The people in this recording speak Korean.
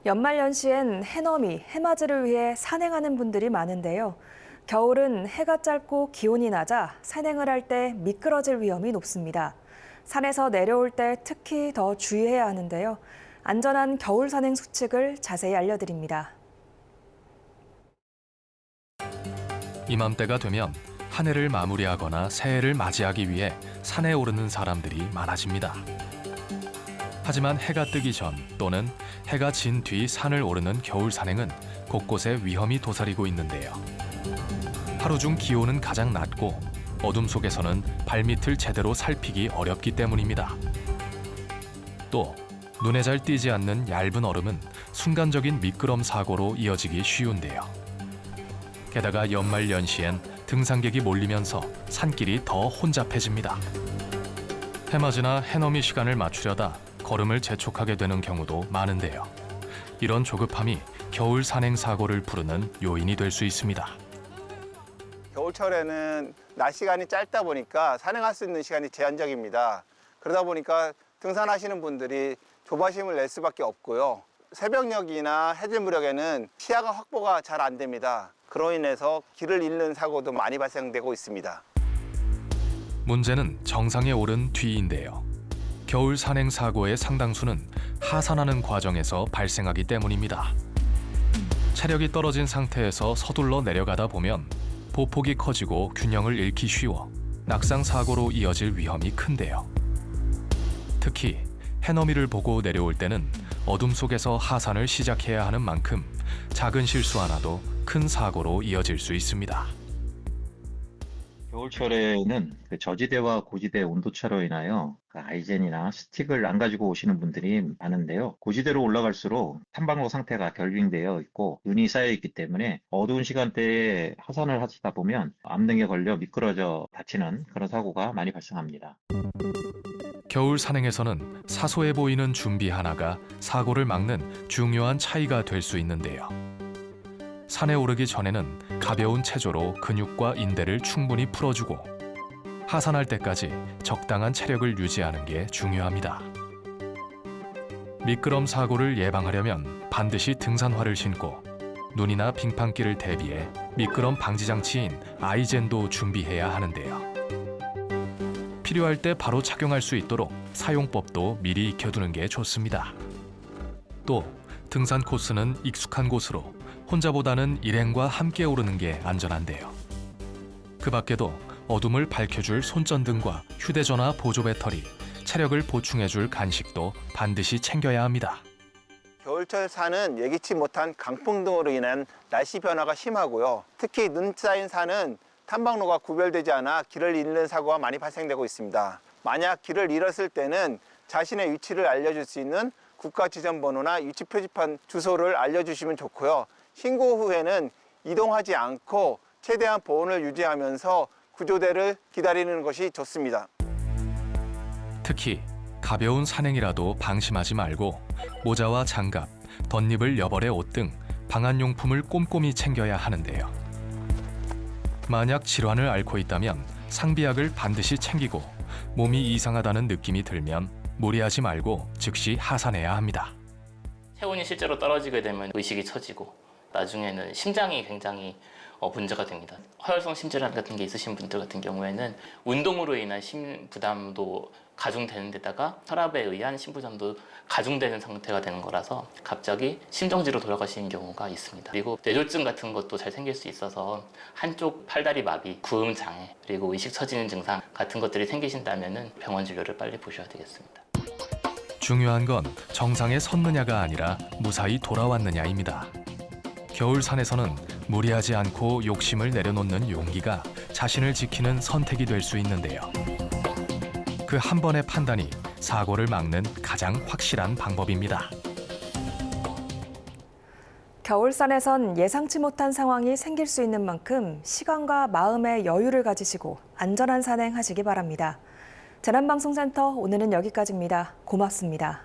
연말연시엔 해넘이, 해맞이를 위해 산행하는 분들이 많은데요. 겨울은 해가 짧고 기온이 낮아 산행을 할 때 미끄러질 위험이 높습니다. 산에서 내려올 때 특히 더 주의해야 하는데요. 안전한 겨울 산행 수칙을 자세히 알려드립니다. 이맘때가 되면 한 해를 마무리하거나 새해를 맞이하기 위해 산에 오르는 사람들이 많아집니다. 하지만 해가 뜨기 전 또는 해가 진 뒤 산을 오르는 겨울 산행은 곳곳에 위험이 도사리고 있는데요. 하루 중 기온은 가장 낮고 어둠 속에서는 발밑을 제대로 살피기 어렵기 때문입니다. 또 눈에 잘 띄지 않는 얇은 얼음은 순간적인 미끄럼 사고로 이어지기 쉬운데요. 게다가 연말 연시엔 등산객이 몰리면서 산길이 더 혼잡해집니다. 해맞이나 해넘이 시간을 맞추려다 걸음을 재촉하게 되는 경우도 많은데요. 이런 조급함이 겨울 산행 사고를 부르는 요인이 될 수 있습니다. 겨울철에는 낮 시간이 짧다 보니까 산행할 수 있는 시간이 제한적입니다. 그러다 보니까 등산하시는 분들이 조바심을 낼 수밖에 없고요. 새벽녘이나 해질 무렵에는 시야가 확보가 잘 안 됩니다. 그로 인해서 길을 잃는 사고도 많이 발생되고 있습니다. 문제는 정상에 오른 뒤인데요. 겨울 산행 사고의 상당수는 하산하는 과정에서 발생하기 때문입니다. 체력이 떨어진 상태에서 서둘러 내려가다 보면 보폭이 커지고 균형을 잃기 쉬워 낙상 사고로 이어질 위험이 큰데요. 특히 해넘이를 보고 내려올 때는 어둠 속에서 하산을 시작해야 하는 만큼 작은 실수 하나도 큰 사고로 이어질 수 있습니다. 겨울철에는 저지대와 고지대 온도차로 인하여 아이젠이나 스틱을 안 가지고 오시는 분들이 많은데요. 고지대로 올라갈수록 탐방로 상태가 결빙되어 있고 눈이 쌓여 있기 때문에 어두운 시간대에 하산을 하시다 보면 암등에 걸려 미끄러져 다치는 그런 사고가 많이 발생합니다. 겨울 산행에서는 사소해 보이는 준비 하나가 사고를 막는 중요한 차이가 될 수 있는데요. 산에 오르기 전에는 가벼운 체조로 근육과 인대를 충분히 풀어주고 하산할 때까지 적당한 체력을 유지하는 게 중요합니다. 미끄럼 사고를 예방하려면 반드시 등산화를 신고 눈이나 빙판길을 대비해 미끄럼 방지 장치인 아이젠도 준비해야 하는데요. 필요할 때 바로 착용할 수 있도록 사용법도 미리 익혀두는 게 좋습니다. 또 등산 코스는 익숙한 곳으로 혼자보다는 일행과 함께 오르는 게 안전한데요. 그 밖에도 어둠을 밝혀줄 손전등과 휴대전화 보조 배터리, 체력을 보충해줄 간식도 반드시 챙겨야 합니다. 겨울철 산은 예기치 못한 강풍 등으로 인한 날씨 변화가 심하고요. 특히 눈 쌓인 산은 탐방로가 구별되지 않아 길을 잃는 사고가 많이 발생되고 있습니다. 만약 길을 잃었을 때는 자신의 위치를 알려줄 수 있는 국가지정번호나 위치 표지판 주소를 알려주시면 좋고요. 신고 후에는 이동하지 않고 최대한 보온을 유지하면서 구조대를 기다리는 것이 좋습니다. 특히 가벼운 산행이라도 방심하지 말고 모자와 장갑, 덧입을 여벌의 옷 등 방한용품을 꼼꼼히 챙겨야 하는데요. 만약 질환을 앓고 있다면 상비약을 반드시 챙기고 몸이 이상하다는 느낌이 들면 무리하지 말고 즉시 하산해야 합니다. 체온이 실제로 떨어지게 되면 의식이 처지고 나중에는 심장이 굉장히 문제가 됩니다. 허혈성 심질환 같은 게 있으신 분들 같은 경우에는 운동으로 인한 심 부담도 가중되는 데다가 혈압에 의한 심부전도 가중되는 상태가 되는 거라서 갑자기 심정지로 돌아가시는 경우가 있습니다. 그리고 뇌졸중 같은 것도 잘 생길 수 있어서 한쪽 팔다리 마비, 구음 장애, 그리고 의식 처지는 증상 같은 것들이 생기신다면 병원 진료를 빨리 보셔야 되겠습니다. 중요한 건 정상에 섰느냐가 아니라 무사히 돌아왔느냐입니다. 겨울 산에서는 무리하지 않고 욕심을 내려놓는 용기가 자신을 지키는 선택이 될 수 있는데요. 그 한 번의 판단이 사고를 막는 가장 확실한 방법입니다. 겨울산에선 예상치 못한 상황이 생길 수 있는 만큼 시간과 마음의 여유를 가지시고 안전한 산행하시기 바랍니다. 재난방송센터 오늘은 여기까지입니다. 고맙습니다.